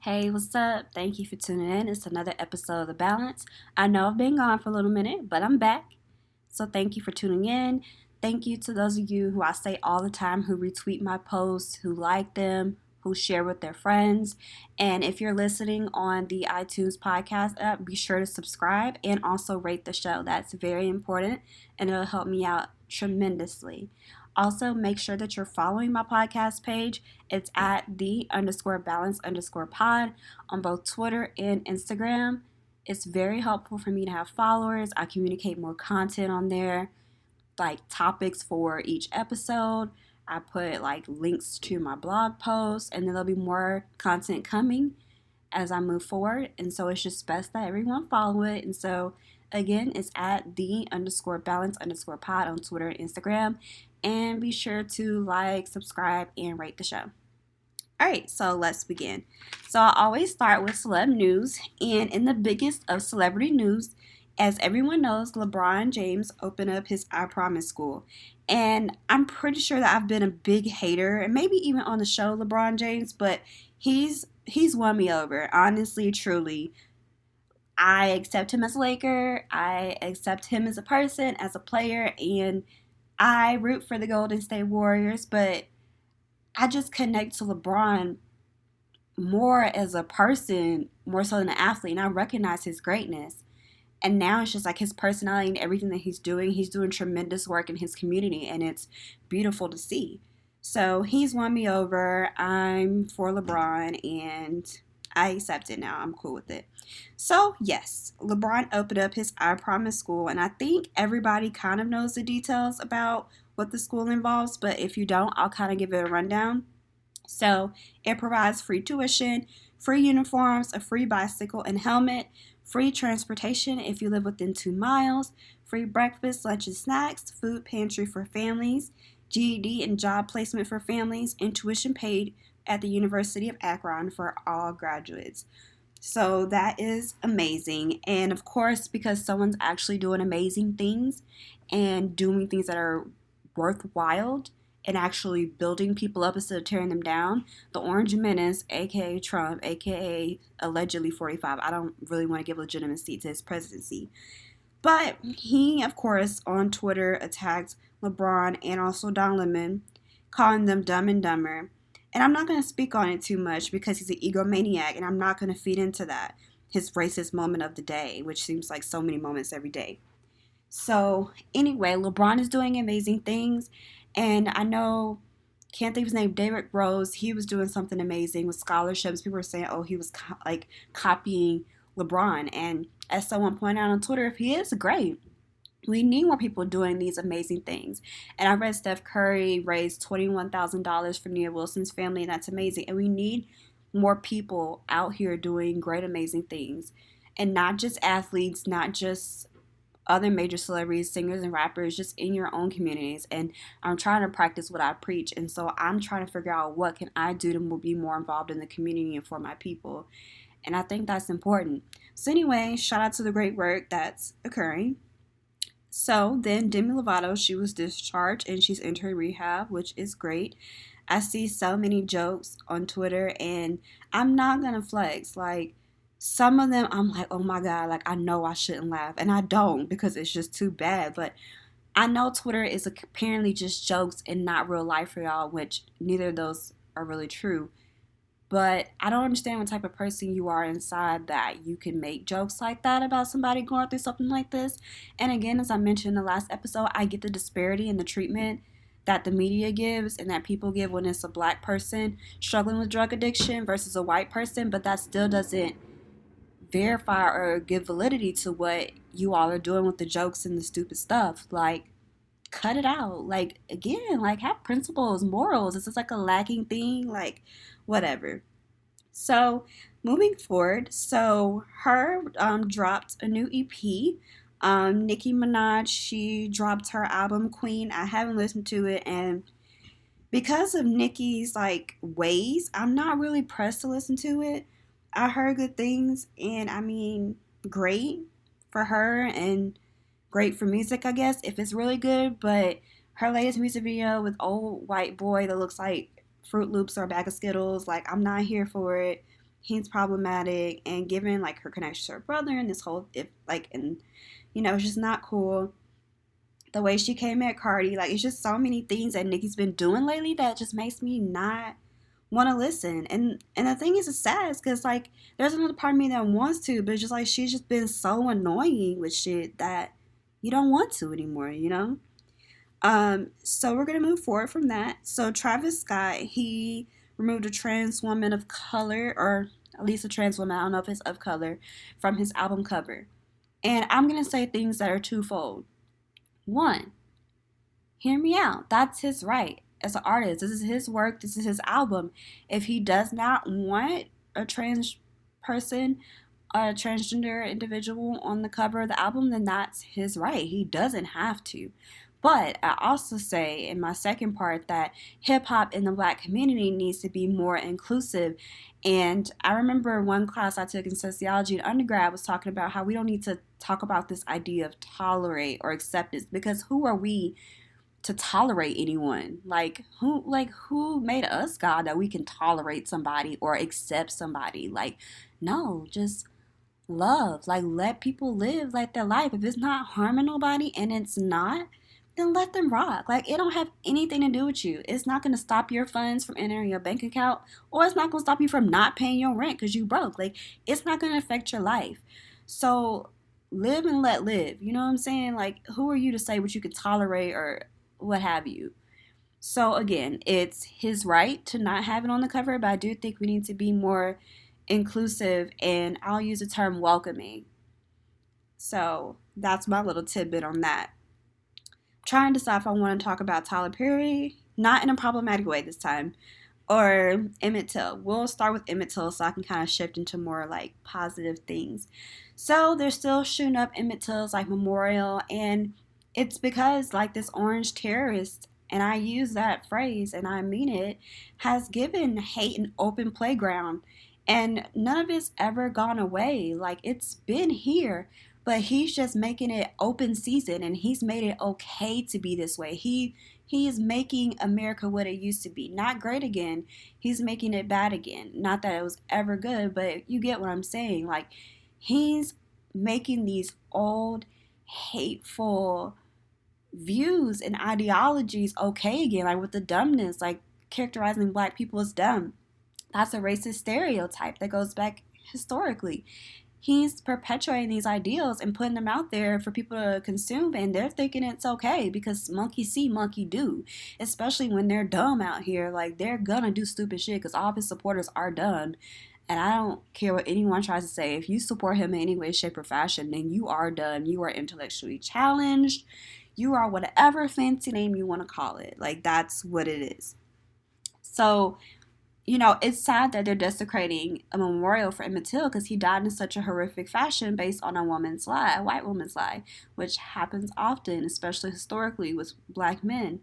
Hey, what's up? Thank you for tuning in. It's another episode of The Balance. I know I've been gone for a little minute, but I'm back. So thank you for tuning in. Thank you to those of you who I say all the time who retweet my posts, who like them, who share with their friends. And if you're listening on the iTunes podcast app, be sure to subscribe and also rate the show. That's very important and it'll help me out tremendously. Also, make sure that you're following my podcast page. It's at the_balance_pod on both Twitter and Instagram. It's very helpful for me to have followers. I communicate more content on there, like topics for each episode. I put like links to my blog posts, and then there'll be more content coming as I move forward. And so it's just best that everyone follow it. And so again, it's at the_balance_pod on Twitter and Instagram. And be sure to like, subscribe, and rate the show. All right, so let's begin. So I always start with celeb news, and in the biggest of celebrity news, as everyone knows, LeBron James opened up his I Promise school. And I'm pretty sure that I've been a big hater, and maybe even on the show LeBron James, but he's won me over. Honestly, truly. I accept him as a Laker. I accept him as a person, as a player, and I root for the Golden State Warriors, but I just connect to LeBron more as a person, more so than an athlete, and I recognize his greatness. And now it's just like his personality and everything that he's doing. He's doing tremendous work in his community, and it's beautiful to see. So he's won me over. I'm for LeBron, and I accept it now. I'm cool with it. So, yes, LeBron opened up his I Promise school, and I think everybody kind of knows the details about what the school involves, but if you don't, I'll kind of give it a rundown. So, it provides free tuition, free uniforms, a free bicycle and helmet, free transportation if you live within 2 miles, free breakfast, lunch, and snacks, food pantry for families, GED and job placement for families, and tuition paid at the University of Akron for all graduates. So that is amazing. And of course, because someone's actually doing amazing things and doing things that are worthwhile and actually building people up instead of tearing them down, the Orange Menace, aka Trump, aka allegedly 45, I don't really want to give legitimacy to his presidency. But he, of course, on Twitter attacked LeBron and also Don Lemon, calling them dumb and dumber. And I'm not going to speak on it too much because he's an egomaniac and I'm not going to feed into that. His racist moment of the day, which seems like so many moments every day. So, anyway, LeBron is doing amazing things. And I know, can't think of his name, David Rose, he was doing something amazing with scholarships. People were saying, oh, he was like copying LeBron. And as someone pointed out on Twitter, if he is, great. We need more people doing these amazing things. And I read Steph Curry raised $21,000 for Nia Wilson's family, and that's amazing. And we need more people out here doing great, amazing things. And not just athletes, not just other major celebrities, singers, and rappers, just in your own communities. And I'm trying to practice what I preach. And so I'm trying to figure out what can I do to be more involved in the community and for my people. And I think that's important. So anyway, shout out to the great work that's occurring. So then Demi Lovato, she was discharged and she's entering rehab, which is great. I see so many jokes on Twitter and I'm not going to flex. Like some of them, I'm like, oh my God, like I know I shouldn't laugh. And I don't because it's just too bad. But I know Twitter is apparently just jokes and not real life for y'all, which neither of those are really true. But I don't understand what type of person you are inside that you can make jokes like that about somebody going through something like this. And again, as I mentioned in the last episode, I get the disparity in the treatment that the media gives and that people give when it's a black person struggling with drug addiction versus a white person, but that still doesn't verify or give validity to what you all are doing with the jokes and the stupid stuff. Like, cut it out. Like, again, like, have principles, morals. Is this like a lacking thing? Like, whatever. So, moving forward, so her dropped a new EP. Nicki Minaj, she dropped her album Queen. I haven't listened to it, and because of Nicki's like ways, I'm not really pressed to listen to it. I heard good things, and I mean, great for her and great for music, I guess, if it's really good. But her latest music video with old white boy that looks like Fruit Loops or a bag of Skittles, like I'm not here for it. he's problematic, and given like her connection to her brother and this whole if like and it's just not cool. The way she came at Cardi, like it's just so many things that Nicki's been doing lately that just makes me not want to listen. And the thing is, it's sad because like there's another part of me that wants to, but it's just like she's just been so annoying with shit that you don't want to anymore. So we're gonna move forward from that. So Travis Scott, he removed a trans woman of color, or at least a trans woman, I don't know if it's of color, from his album cover. And I'm gonna say things that are twofold. One, hear me out. That's his right as an artist. This is his work. This is his album. If he does not want a trans person, a transgender individual on the cover of the album, then that's his right. He doesn't have to. But I also say in my second part that hip hop in the black community needs to be more inclusive. And I remember one class I took in sociology in undergrad was talking about how we don't need to talk about this idea of tolerate or acceptance, because who are we to tolerate anyone? Like who made us God that we can tolerate somebody or accept somebody? Like, no, just love. Like, let people live like their life. If it's not harming nobody, and it's not, then let them rock. Like, it don't have anything to do with you. It's not going to stop your funds from entering your bank account, or it's not going to stop you from not paying your rent because you broke. Like, it's not going to affect your life. So live and let live. You know what I'm saying? Like, who are you to say what you could tolerate or what have you? So again, it's his right to not have it on the cover, but I do think we need to be more inclusive, and I'll use the term welcoming. So that's my little tidbit on that. Trying to decide if I want to talk about Tyler Perry, not in a problematic way this time, or Emmett Till. We'll start with Emmett Till so I can kind of shift into more like positive things. So they're still shooting up Emmett Till's like memorial, and it's because like this orange terrorist, and I use that phrase and I mean it, has given hate an open playground, and none of it's ever gone away. Like, it's been here, but he's just making it open season, and he's made it okay to be this way. He is making America what it used to be. Not great again. He's making it bad again. Not that it was ever good, but you get what I'm saying. Like, he's making these old, hateful views and ideologies okay again. Like, with the dumbness, like characterizing black people as dumb. That's a racist stereotype that goes back historically. He's perpetuating these ideals and putting them out there for people to consume, and they're thinking it's okay because monkey see, monkey do. Especially when they're dumb out here. Like, they're gonna do stupid shit because all of his supporters are dumb. And I don't care what anyone tries to say. If you support him in any way, shape, or fashion, then you are dumb. You are intellectually challenged. You are whatever fancy name you want to call it. Like, that's what it is. So, it's sad that they're desecrating a memorial for Emmett Till because he died in such a horrific fashion based on a woman's lie, a white woman's lie, which happens often, especially historically with black men,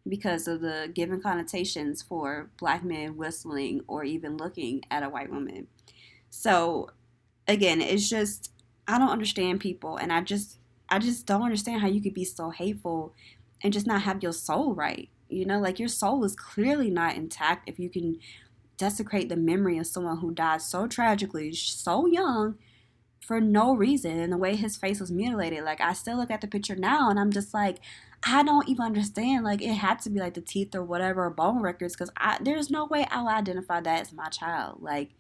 because of the given connotations for black men whistling or even looking at a white woman. So, again, it's just, I don't understand people, and I just don't understand how you could be so hateful and just not have your soul right. Like, your soul is clearly not intact if you can desecrate the memory of someone who died so tragically, so young, for no reason. And the way his face was mutilated, like, I still look at the picture now and I'm just like, I don't even understand. Like, it had to be like the teeth or whatever, or bone records, because there's no way I'll identify that as my child. Like,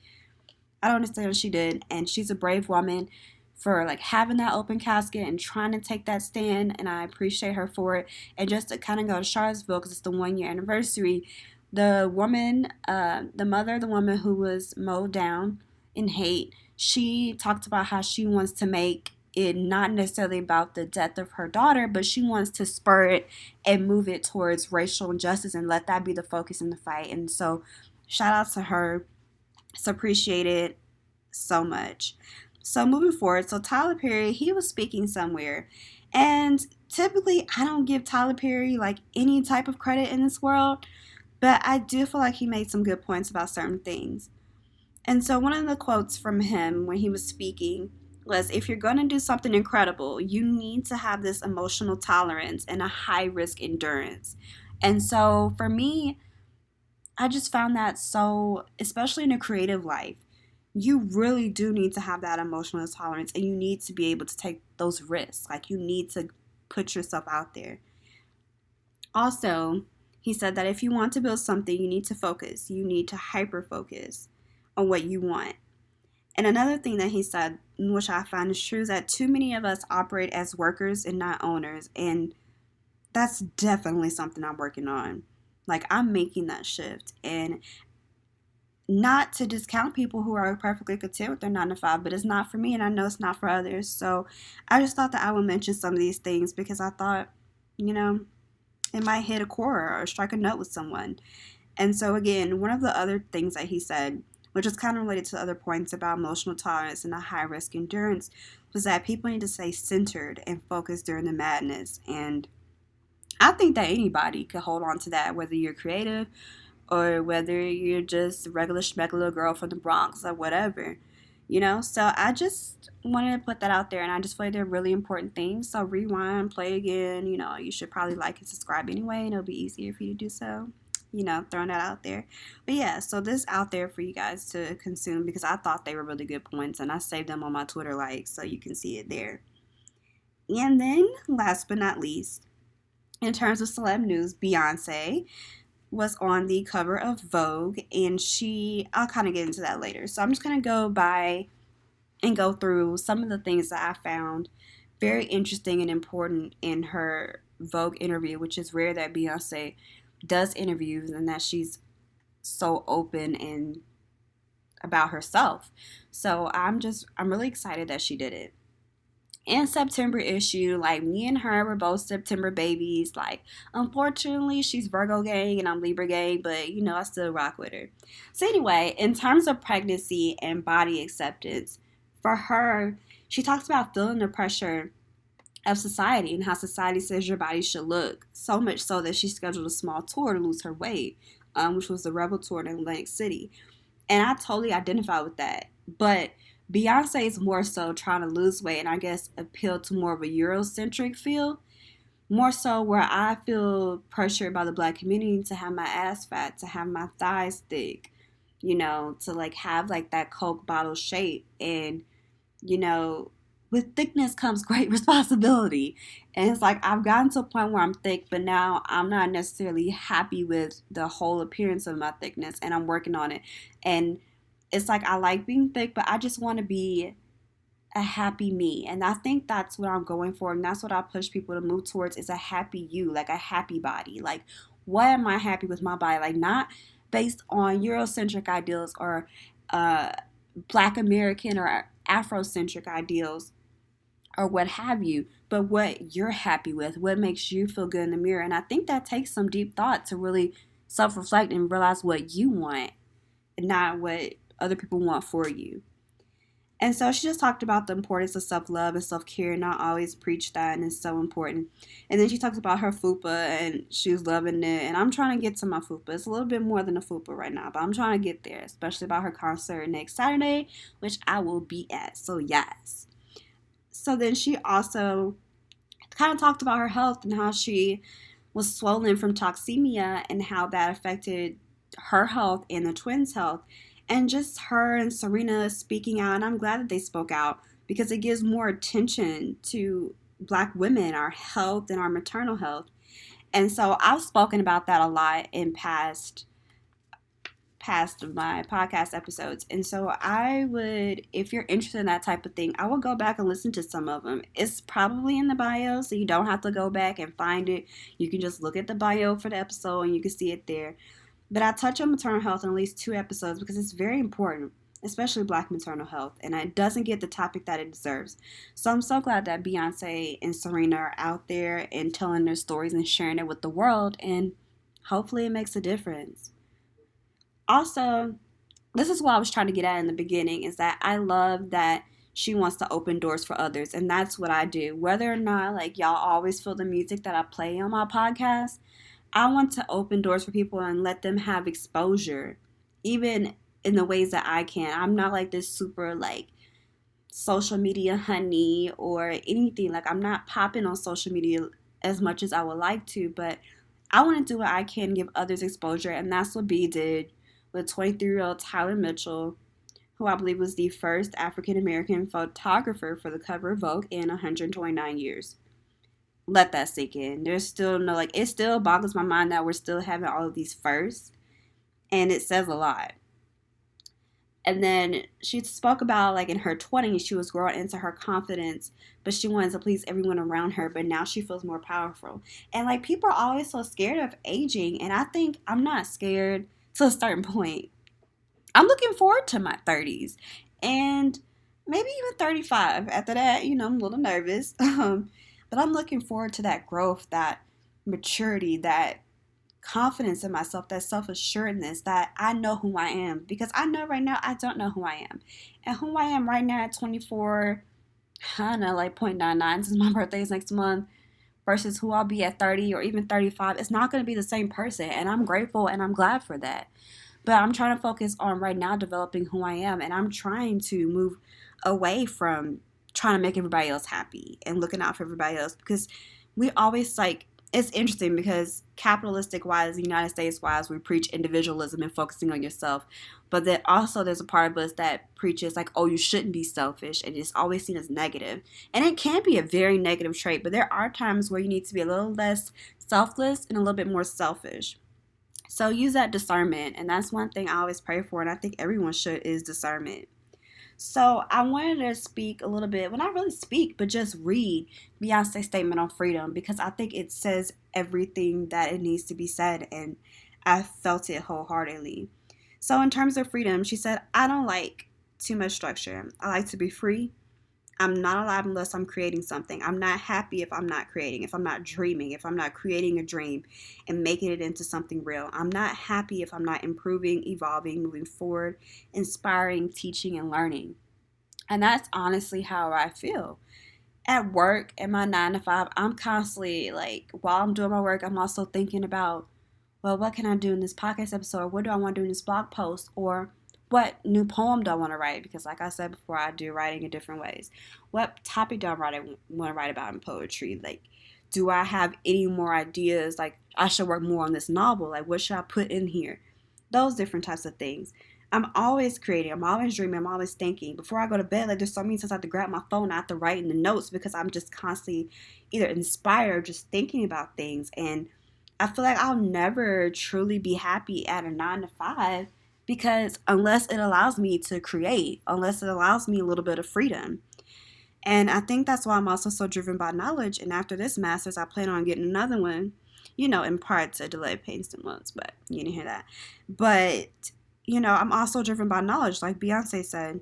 I don't understand what she did, and she's a brave woman for like having that open casket and trying to take that stand, and I appreciate her for it. And just to kind of go to Charlottesville because it's the 1 year anniversary, the woman, the mother of the woman who was mowed down in hate, she talked about how she wants to make it not necessarily about the death of her daughter, but she wants to spur it and move it towards racial injustice and let that be the focus in the fight. And so shout out to her. It's appreciated so much. So moving forward, so Tyler Perry, he was speaking somewhere, and typically I don't give Tyler Perry like any type of credit in this world, but I do feel like he made some good points about certain things. And so one of the quotes from him when he was speaking was, if you're going to do something incredible, you need to have this emotional tolerance and a high risk endurance. And so for me, I just found that so, especially in a creative life, you really do need to have that emotional tolerance, and you need to be able to take those risks. Like, you need to put yourself out there. Also, he said that if you want to build something, you need to focus. You need to hyper focus on what you want. And another thing that he said, which I find is true, is that too many of us operate as workers and not owners. And that's definitely something I'm working on. Like, I'm making that shift. And not to discount people who are perfectly content with their 9 to 5, but it's not for me, and I know it's not for others. So I just thought that I would mention some of these things because I thought, you know, it might hit a chord or strike a note with someone. And so, again, one of the other things that he said, which is kind of related to other points about emotional tolerance and a high risk endurance, was that people need to stay centered and focused during the madness. And I think that anybody could hold on to that, whether you're creative or whether you're just a regular schmegular girl from the Bronx or whatever, you know? So I just wanted to put that out there, and I just feel like they're really important things. So rewind, play again, you know, you should probably like and subscribe anyway, and it'll be easier for you to do so. You know, throwing that out there. But yeah, so this out there for you guys to consume because I thought they were really good points, and I saved them on my Twitter likes so you can see it there. And then, last but not least, in terms of celeb news, Beyoncé was on the cover of Vogue, and I'll kind of get into that later. So I'm just going to go by and go through some of the things that I found very interesting and important in her Vogue interview, which is rare that Beyonce does interviews and that she's so open and about herself. So I'm really excited that she did it. And September issue, like, me and her were both September babies. Like, unfortunately, she's Virgo gang and I'm Libra gang, but you know, I still rock with her. So anyway, in terms of pregnancy and body acceptance, for her, she talks about feeling the pressure of society and how society says your body should look. So much so that she scheduled a small tour to lose her weight, which was the Rebel Tour in Atlantic City. And I totally identify with that. But Beyonce is more so trying to lose weight and I guess appeal to more of a Eurocentric feel. More so where I feel pressured by the black community to have my ass fat, to have my thighs thick, you know, to like have like that Coke bottle shape. And, you know, with thickness comes great responsibility. And it's like I've gotten to a point where I'm thick, but now I'm not necessarily happy with the whole appearance of my thickness, and I'm working on it. And it's like I like being thick, but I just want to be a happy me. And I think that's what I'm going for. And that's what I push people to move towards is a happy you, like a happy body. Like, what am I happy with my body? Like, not based on Eurocentric ideals or Black American or Afrocentric ideals or what have you, but what you're happy with, what makes you feel good in the mirror. And I think that takes some deep thought to really self-reflect and realize what you want and not what other people want for you. And so she just talked about the importance of self-love and self-care, and I always preach that, and it's so important. And then she talks about her fupa, and she was loving it, and I'm trying to get to my fupa. It's a little bit more than a fupa right now, but I'm trying to get there, especially about her concert next Saturday, which I will be at, so yes. So then she also kind of talked about her health and how she was swollen from toxemia and how that affected her health and the twins' health. And just her and Serena speaking out, and I'm glad that they spoke out because it gives more attention to Black women, our health and our maternal health. And so I've spoken about that a lot in past my podcast episodes. And so I would, if you're interested in that type of thing, I will go back and listen to some of them. It's probably in the bio, so you don't have to go back and find it. You can just look at the bio for the episode and you can see it there. But I touch on maternal health in at least 2 episodes because it's very important, especially Black maternal health, and it doesn't get the topic that it deserves. So I'm so glad that Beyonce and Serena are out there and telling their stories and sharing it with the world, and hopefully it makes a difference. Also, this is what I was trying to get at in the beginning, is that I love that she wants to open doors for others, and that's what I do. Whether or not, like, y'all always feel the music that I play on my podcast, I want to open doors for people and let them have exposure, even in the ways that I can. I'm not like this super, like, social media honey or anything. Like, I'm not popping on social media as much as I would like to, but I want to do what I can, give others exposure, and that's what B did with 23-year-old Tyler Mitchell, who I believe was the first African American photographer for the cover of Vogue in 129 years. Let that sink in. There's still no, like, it still boggles my mind that we're still having all of these firsts, and it says a lot. And then she spoke about, like, in her 20s, she was growing into her confidence, but she wanted to please everyone around her, but now she feels more powerful. And, like, people are always so scared of aging, and I think I'm not scared to a certain point. I'm looking forward to my 30s and maybe even 35. After that, I'm a little nervous. But I'm looking forward to that growth, that maturity, that confidence in myself, that self assuredness that I know who I am. Because I know right now I don't know who I am. And who I am right now at 24, I don't know, like 0.99 since my birthday is next month, versus who I'll be at 30 or even 35, it's not going to be the same person. And I'm grateful and I'm glad for that. But I'm trying to focus on right now developing who I am. And I'm trying to move away from trying to make everybody else happy and looking out for everybody else. Because we always, like, it's interesting because capitalistic wise, United States wise, we preach individualism and focusing on yourself. But then also there's a part of us that preaches, like, oh, you shouldn't be selfish. And it's always seen as negative. And it can be a very negative trait. But there are times where you need to be a little less selfless and a little bit more selfish. So use that discernment, and that's one thing I always pray for, and I think everyone should, is discernment. So I wanted to speak a little bit, well, not really speak, but just read Beyonce's statement on freedom, because I think it says everything that it needs to be said, and I felt it wholeheartedly. So in terms of freedom, she said, I don't like too much structure. I like to be free. I'm not alive unless I'm creating something. I'm not happy if I'm not creating, if I'm not dreaming, if I'm not creating a dream and making it into something real. I'm not happy if I'm not improving, evolving, moving forward, inspiring, teaching, and learning. And that's honestly how I feel. At work, in my 9 to 5, I'm constantly, like, while I'm doing my work, I'm also thinking about, well, what can I do in this podcast episode? What do I want to do in this blog post? Or what new poem do I want to write? Because like I said before, I do writing in different ways. What topic do I want to write about in poetry? Like, do I have any more ideas? Like, I should work more on this novel. Like, what should I put in here? Those different types of things. I'm always creating. I'm always dreaming. I'm always thinking. Before I go to bed, like, there's so many times I have to grab my phone. I have to write in the notes because I'm just constantly either inspired or just thinking about things. And I feel like I'll never truly be happy at a 9 to 5 because unless it allows me to create, unless it allows me a little bit of freedom. And I think that's why I'm also so driven by knowledge. And after this master's, I plan on getting another one, in part to delay paying some months, but you didn't hear that. But, I'm also driven by knowledge, like Beyonce said.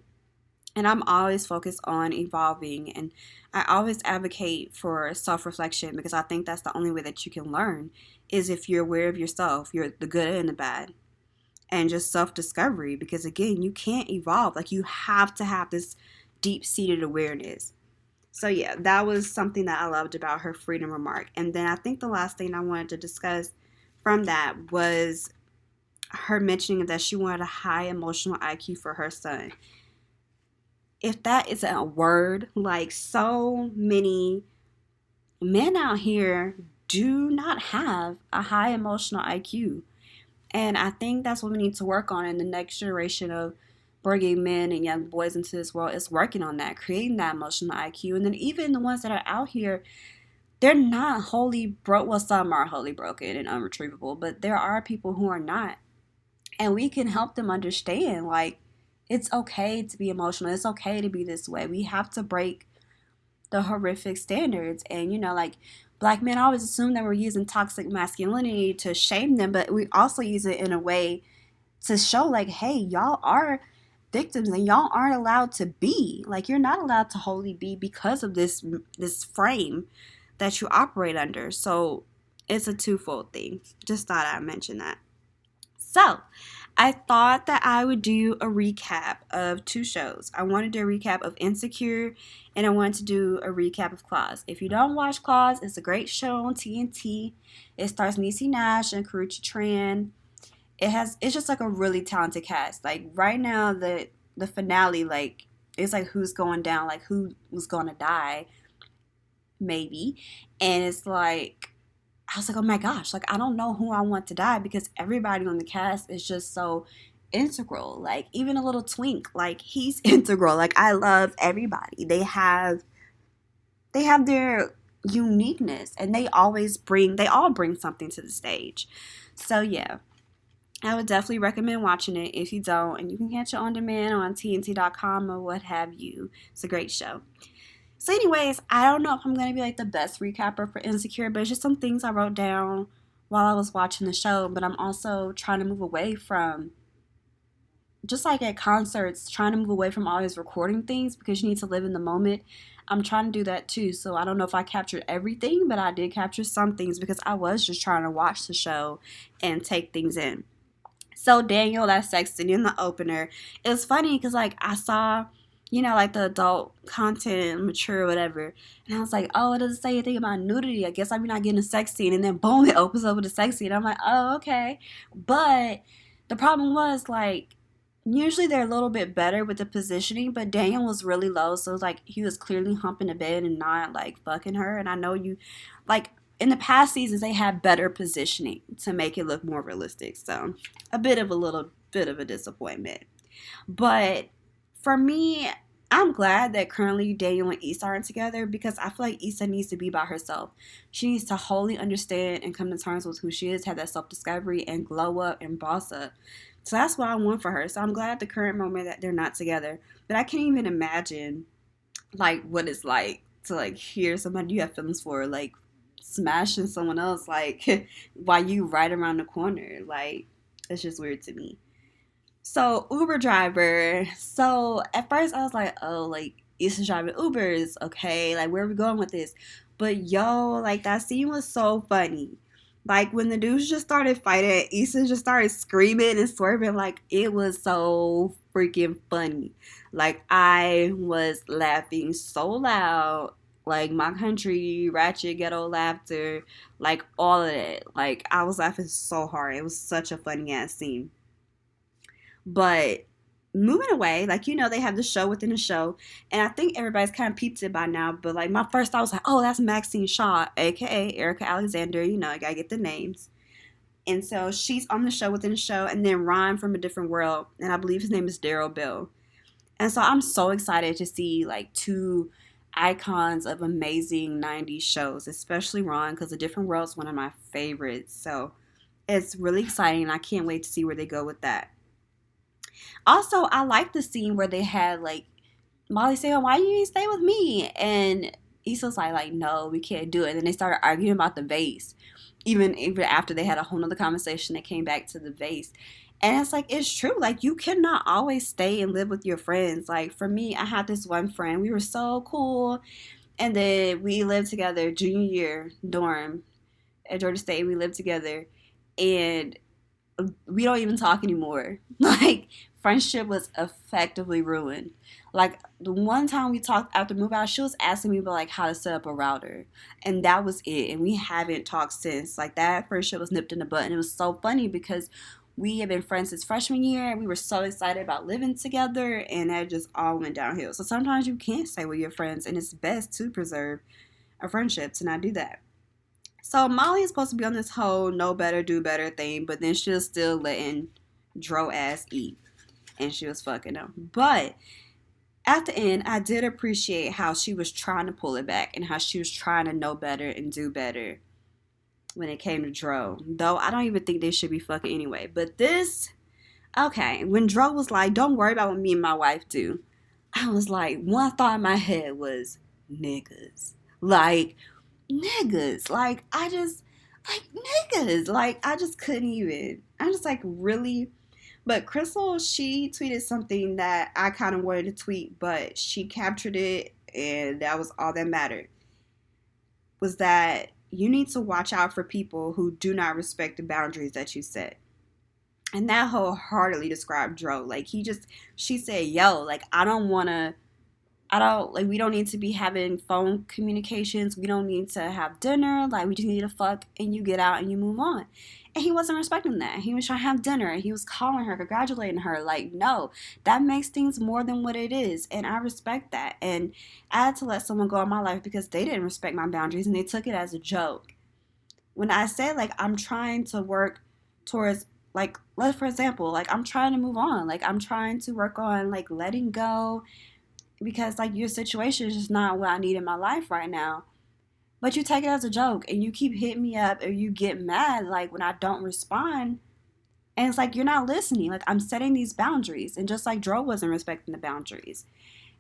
And I'm always focused on evolving. And I always advocate for self-reflection because I think that's the only way that you can learn is if you're aware of yourself, you're the good and the bad. And just self-discovery, because again, you can't evolve. Like, you have to have this deep-seated awareness. So yeah, that was something that I loved about her freedom remark. And then I think the last thing I wanted to discuss from that was her mentioning that she wanted a high emotional IQ for her son. If that isn't a word, like, so many men out here do not have a high emotional IQ. And I think that's what we need to work on in the next generation of bringing men and young boys into this world, is working on that, creating that emotional IQ. And then even the ones that are out here, they're not wholly broke. Well, some are wholly broken and unretrievable, but there are people who are not. And we can help them understand, like, it's okay to be emotional. It's okay to be this way. We have to break the horrific standards. And, like, Black men always assume that we're using toxic masculinity to shame them, but we also use it in a way to show, like, hey, y'all are victims and y'all aren't allowed to be. Like, you're not allowed to wholly be because of this frame that you operate under. So it's a twofold thing. Just thought I'd mention that. So I thought that I would do a recap of 2 shows. I wanted to do a recap of Insecure, and I wanted to do a recap of Claws. If you don't watch Claws, it's a great show on TNT. It stars Niecy Nash and Karrueche Tran. It's just like a really talented cast. Like, right now, the finale, like, it's like who's going down, like who was going to die, maybe. And it's like, I was like, oh my gosh, like, I don't know who I want to die because everybody on the cast is just so integral. Like, even a little twink, like, he's integral. Like, I love everybody. They have their uniqueness, and they all bring something to the stage. So yeah, I would definitely recommend watching it if you don't, and you can catch it on demand on TNT.com or what have you. It's a great show. So, anyways, I don't know if I'm going to be like the best recapper for Insecure, but it's just some things I wrote down while I was watching the show. But I'm also trying to move away from, just like at concerts, trying to move away from always recording things because you need to live in the moment. I'm trying to do that too. So, I don't know if I captured everything, but I did capture some things because I was just trying to watch the show and take things in. So Daniel, that sexting in the opener, it was funny because like I saw, like the adult content, mature, whatever, and I was like, oh, it doesn't say anything about nudity. I guess I'm not getting a sex scene, and then boom, it opens up with a sex scene. I'm like, oh, okay, but the problem was like. Usually they're a little bit better with the positioning, but Daniel was really low, so it was like he was clearly humping the bed and not like fucking her. And I know like in the past seasons they had better positioning to make it look more realistic. So a little bit of a disappointment. But for me, I'm glad that currently Daniel and Issa aren't together because I feel like Issa needs to be by herself. She needs to wholly understand and come to terms with who she is, have that self-discovery, and glow up and boss up. So that's what I want for her. So I'm glad at the current moment that they're not together. But I can't even imagine like what it's like to like hear somebody you have feelings for like smashing someone else like while you right around the corner. Like it's just weird to me. So Uber driver. So at first I was like, oh, like Issa driving Ubers, okay, like where are we going with this? But yo, like that scene was so funny. Like when the dudes just started fighting, Issa just started screaming and swerving. Like it was so freaking funny. Like I was laughing so loud. Like my country ratchet ghetto laughter, like all of it. Like I was laughing so hard. It was such a funny ass scene. But moving away, like they have the show within the show, and I think everybody's kind of peeped it by now. But like my first thought was like, oh, that's Maxine Shaw, aka Erica Alexander. I gotta get the names. And so she's on the show within the show, and then Ron from A Different World, and I believe his name is Daryl Bill. And so I'm so excited to see like two icons of amazing 90s shows, especially Ron, because A Different World is one of my favorites. So it's really exciting, and I can't wait to see where they go with that. Also, I like the scene where they had like Molly saying, "Why you ain't stay with me?" And Issa's like, "No, we can't do it." And then they started arguing about the vase. Even after they had a whole nother conversation, they came back to the vase. And it's like, it's true. Like, you cannot always stay and live with your friends. Like, for me, I had this one friend. We were so cool. And then we lived together junior year dorm at Georgia State. We lived together. And we don't even talk anymore. Like, friendship was effectively ruined. Like, the one time we talked after move out, she was asking me about like how to set up a router, and that was it. And we haven't talked since. Like, that friendship was nipped in the bud, and it was so funny because we have been friends since freshman year, and we were so excited about living together, and that just all went downhill. So sometimes you can't stay with your friends, and it's best to preserve a friendship to not do that. So Molly is supposed to be on this whole know better, do better thing, but then she was still letting Dro ass eat, and she was fucking him. But at the end, I did appreciate how she was trying to pull it back and how she was trying to know better and do better when it came to Dro. Though I don't even think they should be fucking anyway. But this, okay, when Dro was like, don't worry about what me and my wife do, I was like, one thought in my head was, niggas. Like, niggas. Like, niggas. Like, I just couldn't even. I'm just like, really? But Crystal, she tweeted something that I kind of wanted to tweet, but she captured it, and that was all that mattered. Was that you need to watch out for people who do not respect the boundaries that you set. And that wholeheartedly described Dro. Like, she said, yo, like, we don't need to be having phone communications. We don't need to have dinner. Like, we just need to fuck, and you get out and you move on. And he wasn't respecting that. He was trying to have dinner, and he was calling her, congratulating her. Like, no, that makes things more than what it is. And I respect that. And I had to let someone go in my life because they didn't respect my boundaries, and they took it as a joke. When I said, like, I'm trying to work towards, like, for example, like, I'm trying to move on. Like, I'm trying to work on, like, letting go because, like, your situation is just not what I need in my life right now. But you take it as a joke and you keep hitting me up or you get mad, like, when I don't respond. And it's like, you're not listening. Like, I'm setting these boundaries. And just like Dro wasn't respecting the boundaries.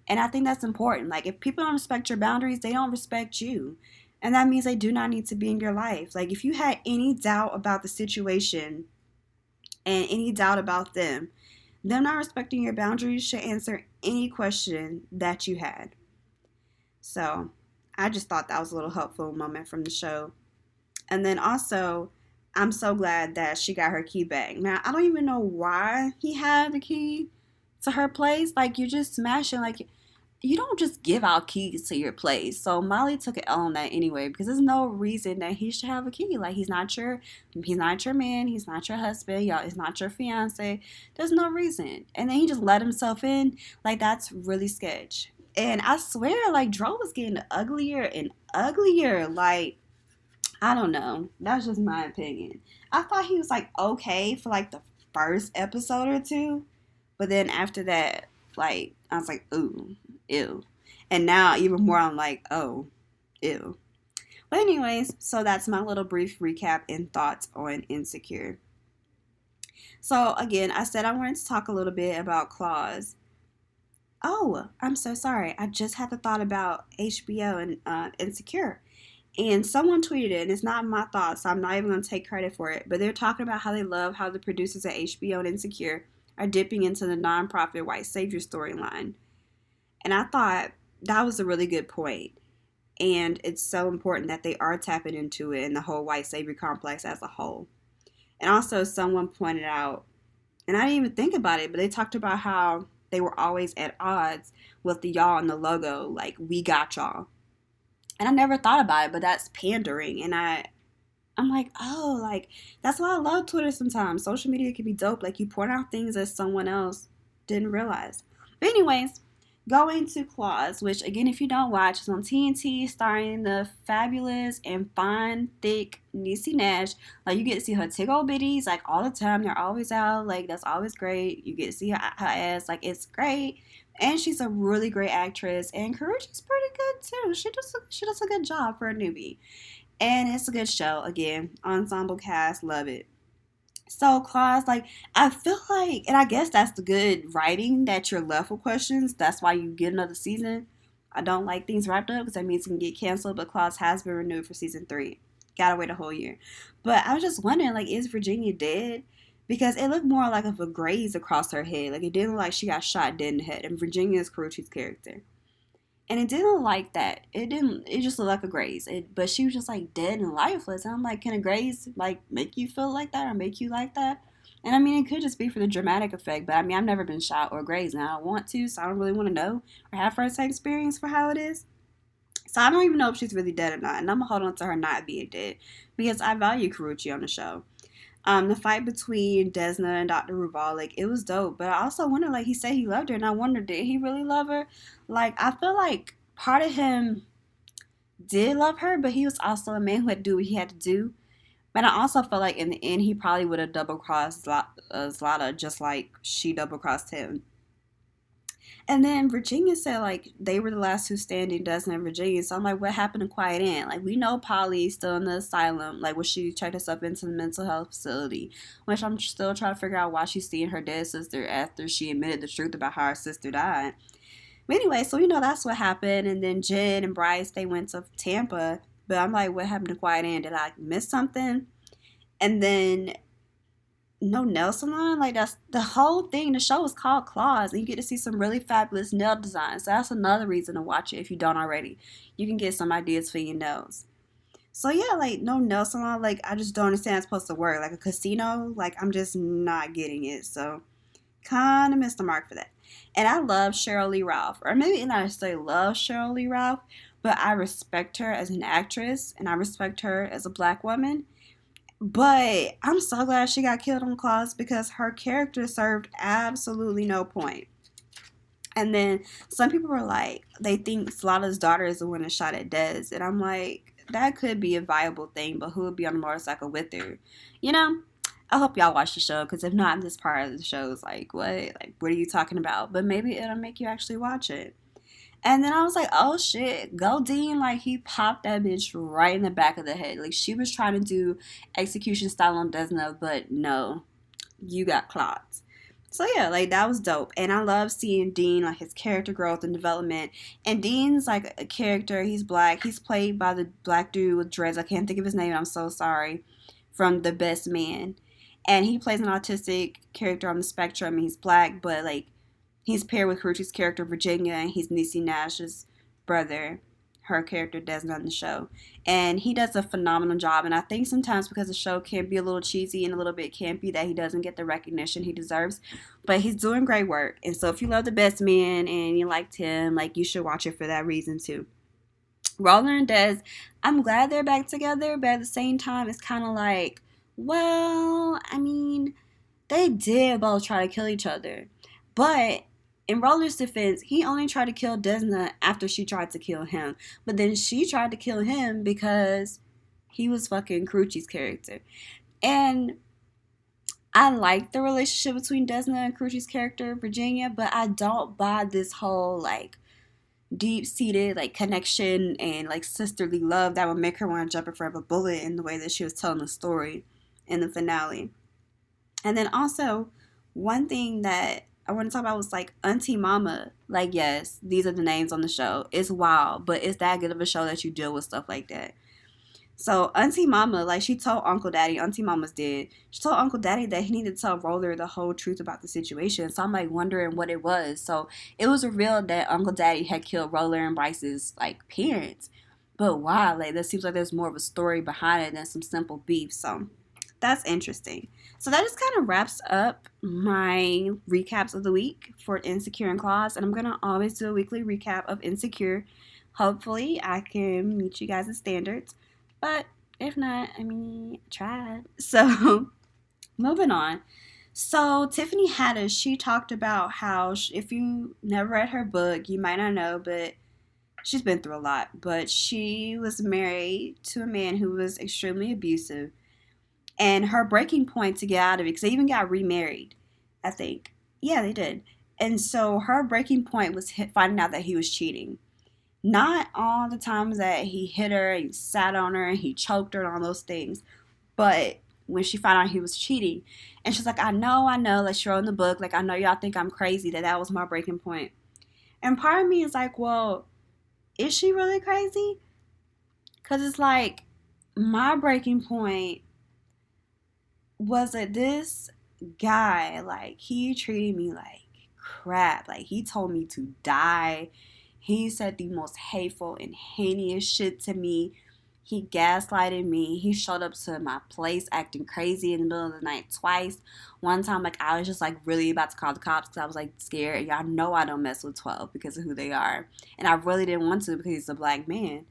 And I think that's important. Like, if people don't respect your boundaries, they don't respect you. And that means they do not need to be in your life. Like, if you had any doubt about the situation and any doubt about them not respecting your boundaries should answer any question that you had. So, I just thought that was a little helpful moment from the show. And then also, I'm so glad that she got her key back. Now, I don't even know why he had the key to her place. Like, you're just smashing. Like, you don't just give out keys to your place. So Molly took an L on that anyway, because there's no reason that he should have a key. Like, he's not your man, he's not your husband, y'all, he's not your fiance. There's no reason. And then he just let himself in. Like, that's really sketch. And I swear, like, Dro was getting uglier and uglier. Like, I don't know. That's just my opinion. I thought he was, like, okay for, like, the first episode or two. But then after that, like, I was like, ooh, ew. And now even more, I'm like, oh, ew. But anyways, so that's my little brief recap and thoughts on Insecure. So again, I said I wanted to talk a little bit about Claws. Oh, I'm so sorry. I just had the thought about HBO and Insecure. And someone tweeted it, and it's not my thoughts, so I'm not even going to take credit for it. But they're talking about how they love how the producers at HBO and Insecure are dipping into the nonprofit white savior storyline. And I thought that was a really good point. And it's so important that they are tapping into it and the whole white savior complex as a whole. And also someone pointed out, and I didn't even think about it, but they talked about how they were always at odds with the y'all and the logo, like, we got y'all. And I never thought about it, but that's pandering. And I'm like, oh, like, that's why I love Twitter sometimes. Social media can be dope. Like, you point out things that someone else didn't realize. But anyways, going to Claws, which, again, if you don't watch, is on TNT, starring the fabulous and fine, thick Niecy Nash. Like, you get to see her tickle bitties, like, all the time. They're always out. Like, that's always great. You get to see her ass. Like, it's great. And she's a really great actress. And Karrueche's pretty good, too. She does a good job for a newbie. And it's a good show. Again, ensemble cast. Love it. So, Claws, like, I feel like, and I guess that's the good writing, that you're left with questions. That's why you get another season. I don't like things wrapped up because that means it can get canceled. But Claws has been renewed for season 3. Gotta wait a whole year. But I was just wondering, like, is Virginia dead? Because it looked more like of a graze across her head. Like, it didn't look like she got shot dead in the head. And Virginia is Karrueche's character. And it didn't look like that. It just looked like a graze. But she was just, like, dead and lifeless. And I'm like, can a graze, like, make you feel like that or make you like that? And I mean, it could just be for the dramatic effect. But I mean, I've never been shot or grazed. And I don't want to. So I don't really want to know or have first-hand experience for how it is. So I don't even know if she's really dead or not. And I'm going to hold on to her not being dead. Because I value Karrueche on the show. The fight between Desna and Dr. Ruval, like, it was dope. But I also wonder, like, he said he loved her, and I wonder, did he really love her? Like, I feel like part of him did love her, but he was also a man who had to do what he had to do. But I also felt like in the end, he probably would have double-crossed Zlata just like she double-crossed him. And then Virginia said, like, they were the last two standing, Desna and Virginia. So I'm like, what happened to Quiet Ann? Like, we know Polly's still in the asylum. Like, when she checked herself into the mental health facility. Which I'm still trying to figure out why she's seeing her dead sister after she admitted the truth about how her sister died. But anyway, so we know that's what happened. And then Jen and Bryce, they went to Tampa. But I'm like, what happened to Quiet Ann? Did I miss something? And then no nail salon. Like, that's the whole thing. The show is called Claws, and you get to see some really fabulous nail designs. So that's another reason to watch it if you don't already. You can get some ideas for your nails. So yeah, like, no nail salon. Like, I just don't understand how it's supposed to work. Like a casino. Like, I'm just not getting it. So kind of missed the mark for that. And I love Cheryl Lee Ralph, or maybe not necessarily love Cheryl Lee Ralph, but I respect her as an actress, and I respect her as a black woman. But I'm so glad she got killed on Claws because her character served absolutely no point. And then some people were like, they think Zlata's daughter is the one that shot at Dez. And I'm like, that could be a viable thing, but who would be on a motorcycle with her? You know? I hope y'all watch the show, because if not, this part of the show is like, what? Like, what are you talking about? But maybe it'll make you actually watch it. And then I was like, oh shit, Dean, like he popped that bitch right in the back of the head. Like she was trying to do execution style on Desna, but no, you got clots. So yeah, like that was dope. And I love seeing Dean, like his character growth and development. And Dean's like a character, he's black. He's played by the black dude with dreads. I can't think of his name, I'm so sorry. From The Best Man. And he plays an autistic character on the spectrum. He's black, but like he's paired with Karuchi's character Virginia, and he's Niecy Nash's brother, her character Desna on the show. And he does a phenomenal job. And I think sometimes because the show can be a little cheesy and a little bit campy, that he doesn't get the recognition he deserves. But he's doing great work. And so if you love The Best Man and you liked him, like you should watch it for that reason too. Roller and Des, I'm glad they're back together, but at the same time, it's kind of like, well, I mean, they did both try to kill each other. But in Roller's defense, he only tried to kill Desna after she tried to kill him. But then she tried to kill him because he was fucking Karuchi's character. And I like the relationship between Desna and Karuchi's character, Virginia, but I don't buy this whole, like, deep-seated, like, connection and, like, sisterly love that would make her want to jump in front of a bullet in the way that she was telling the story in the finale. And then also, one thing that I want to talk about was like Auntie Mama. Like, yes, these are the names on the show. It's wild, but it's that good of a show that you deal with stuff like that. So Auntie Mama, like she told Uncle Daddy, Auntie Mama's dead. She told Uncle Daddy that he needed to tell Roller the whole truth about the situation. So I'm like wondering what it was. So it was revealed that Uncle Daddy had killed Roller and Bryce's like parents. But wow, like that seems like there's more of a story behind it than some simple beef. So that's interesting. So that just kind of wraps up my recaps of the week for Insecure and Claws. And I'm going to always do a weekly recap of Insecure. Hopefully, I can meet you guys' standards. But if not, I mean, I tried. So, moving on. So, Tiffany Haddish, she talked about how if you never read her book, you might not know, but she's been through a lot. But she was married to a man who was extremely abusive. And her breaking point to get out of it, because they even got remarried, I think. Yeah, they did. And so her breaking point was finding out that he was cheating. Not all the times that he hit her, he sat on her, and he choked her and all those things. But when she found out he was cheating. And she's like, I know, like she wrote in the book, like I know y'all think I'm crazy, that was my breaking point. And part of me is like, well, is she really crazy? Because it's like, my breaking point was that this guy, like, he treated me like crap. Like, he told me to die. He said the most hateful and heinous shit to me. He gaslighted me. He showed up to my place acting crazy in the middle of the night twice. One time, like, I was just, like, really about to call the cops because I was, like, scared. And y'all know I don't mess with 12 because of who they are. And I really didn't want to because he's a black man.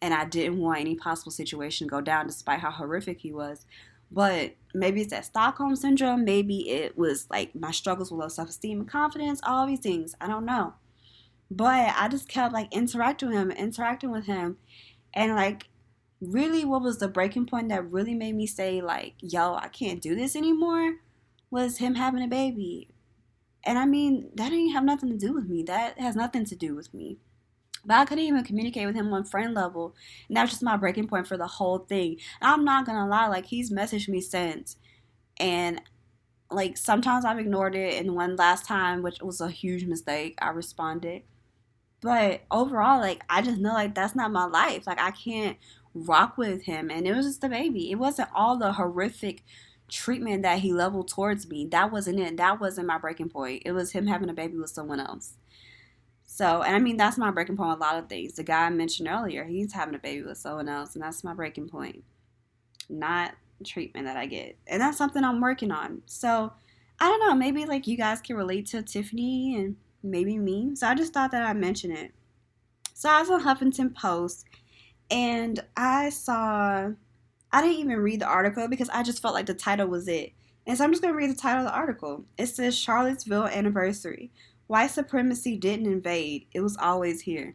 And I didn't want any possible situation to go down despite how horrific he was. But maybe it's that Stockholm syndrome. Maybe it was like my struggles with low self-esteem and confidence. All these things. I don't know. But I just kept like interacting with him. And like really what was the breaking point that really made me say like, yo, I can't do this anymore was him having a baby. And I mean, that didn't have nothing to do with me. That has nothing to do with me. But I couldn't even communicate with him on friend level. And that was just my breaking point for the whole thing. And I'm not going to lie, like, he's messaged me since. And, like, sometimes I've ignored it. And one last time, which was a huge mistake, I responded. But overall, like, I just know, like, that's not my life. Like, I can't rock with him. And it was just a baby. It wasn't all the horrific treatment that he leveled towards me. That wasn't it. That wasn't my breaking point. It was him having a baby with someone else. So, and I mean, that's my breaking point with a lot of things. The guy I mentioned earlier, he's having a baby with someone else, and that's my breaking point. Not treatment that I get. And that's something I'm working on. So, I don't know, maybe like you guys can relate to Tiffany and maybe me. So, I just thought that I'd mention it. So, I was on Huffington Post, and I didn't even read the article because I just felt like the title was it. And so, I'm just going to read the title of the article. It says, Charlottesville Anniversary. White supremacy didn't invade. It was always here.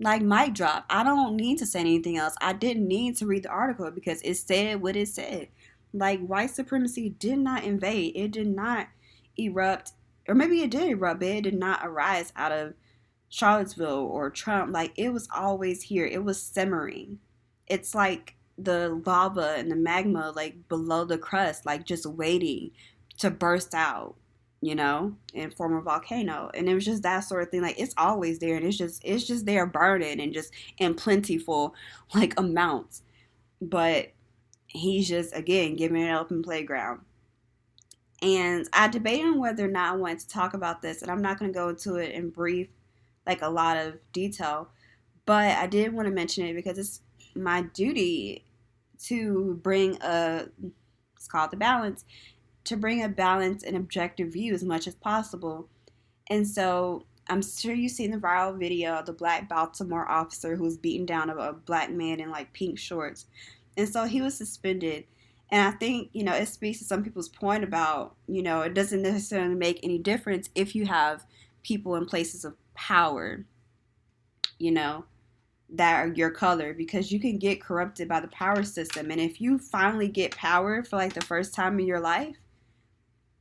Like, mic drop. I don't need to say anything else. I didn't need to read the article because it said what it said. Like, white supremacy did not invade. It did not erupt, or maybe it did erupt, but it did not arise out of Charlottesville or Trump. Like, it was always here. It was simmering. It's like the lava and the magma, like below the crust, like just waiting to burst out, and form a volcano. And it was just that sort of thing. Like, it's always there, and it's just there burning and just in plentiful like amounts. But he's just, again, giving it an open playground. And I debated on whether or not I wanted to talk about this, and I'm not going to go into it in brief, like a lot of detail, but I did want to mention it because it's my duty to bring it's called the balance, to bring a balanced and objective view as much as possible. And so I'm sure you've seen the viral video of the black Baltimore officer who was beating down a black man in like pink shorts. And so he was suspended. And I think, it speaks to some people's point about, it doesn't necessarily make any difference if you have people in places of power, you know, that are your color, because you can get corrupted by the power system. And if you finally get power for like the first time in your life,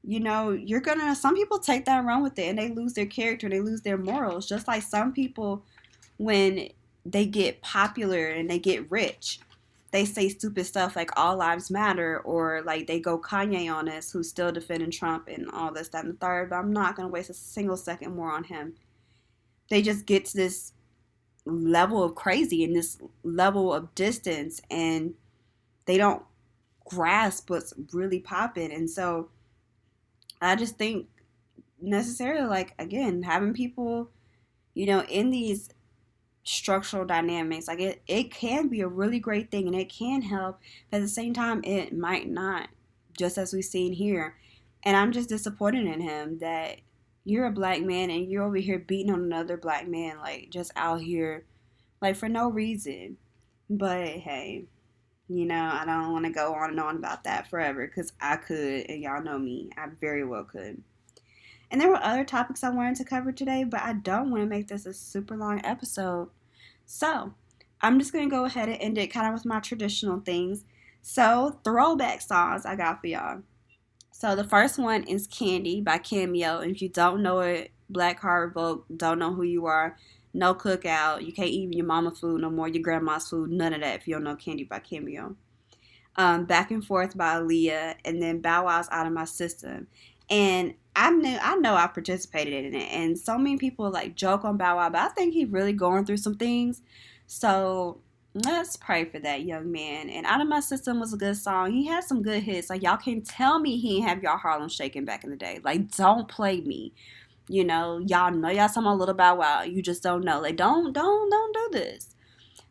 some people take that and run with it, and they lose their character, they lose their morals. Just like some people, when they get popular and they get rich, they say stupid stuff like all lives matter, or like they go Kanye on us, who's still defending Trump and all this, that, and the third, but I'm not going to waste a single second more on him. They just get to this level of crazy and this level of distance, and they don't grasp what's really popping. And so I just think necessarily, like, again, having people, in these structural dynamics, like it can be a really great thing and it can help, but at the same time it might not, just as we've seen here. And I'm just disappointed in him that you're a black man and you're over here beating on another black man, like just out here, like for no reason. But hey, I don't want to go on and on about that forever, because I could, and y'all know me, I very well could. And there were other topics I wanted to cover today, but I don't want to make this a super long episode. So I'm just going to go ahead and end it kind of with my traditional things. So, throwback songs I got for y'all. So the first one is Candy by Cameo. And if you don't know it, Black Heart Vogue, don't know who you are, no cookout, you can't eat your mama food no more, your grandma's food, none of that if you don't know Candy by Cameo. Back and Forth by Aaliyah, and then Bow Wow's Out of My System. And I know I participated in it, and so many people like joke on Bow Wow, but I think he's really going through some things. So let's pray for that young man. And Out of My System was a good song. He had some good hits. Like, y'all can't tell me he didn't have y'all Harlem shaking back in the day. Like, don't play me. Y'all know y'all talking about Little Bow Wow. You just don't know. Like, don't do this.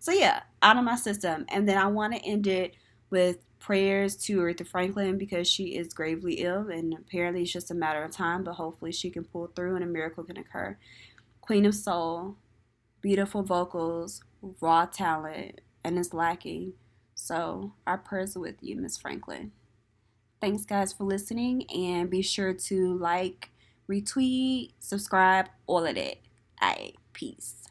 So yeah, Out of My System. And then I want to end it with prayers to Aretha Franklin, because she is gravely ill and apparently it's just a matter of time, but hopefully she can pull through and a miracle can occur. Queen of Soul, beautiful vocals, raw talent, and it's lacking. So our prayers are with you, Miss Franklin. Thanks guys for listening, and be sure to like, retweet, subscribe, all of that. Alright, peace.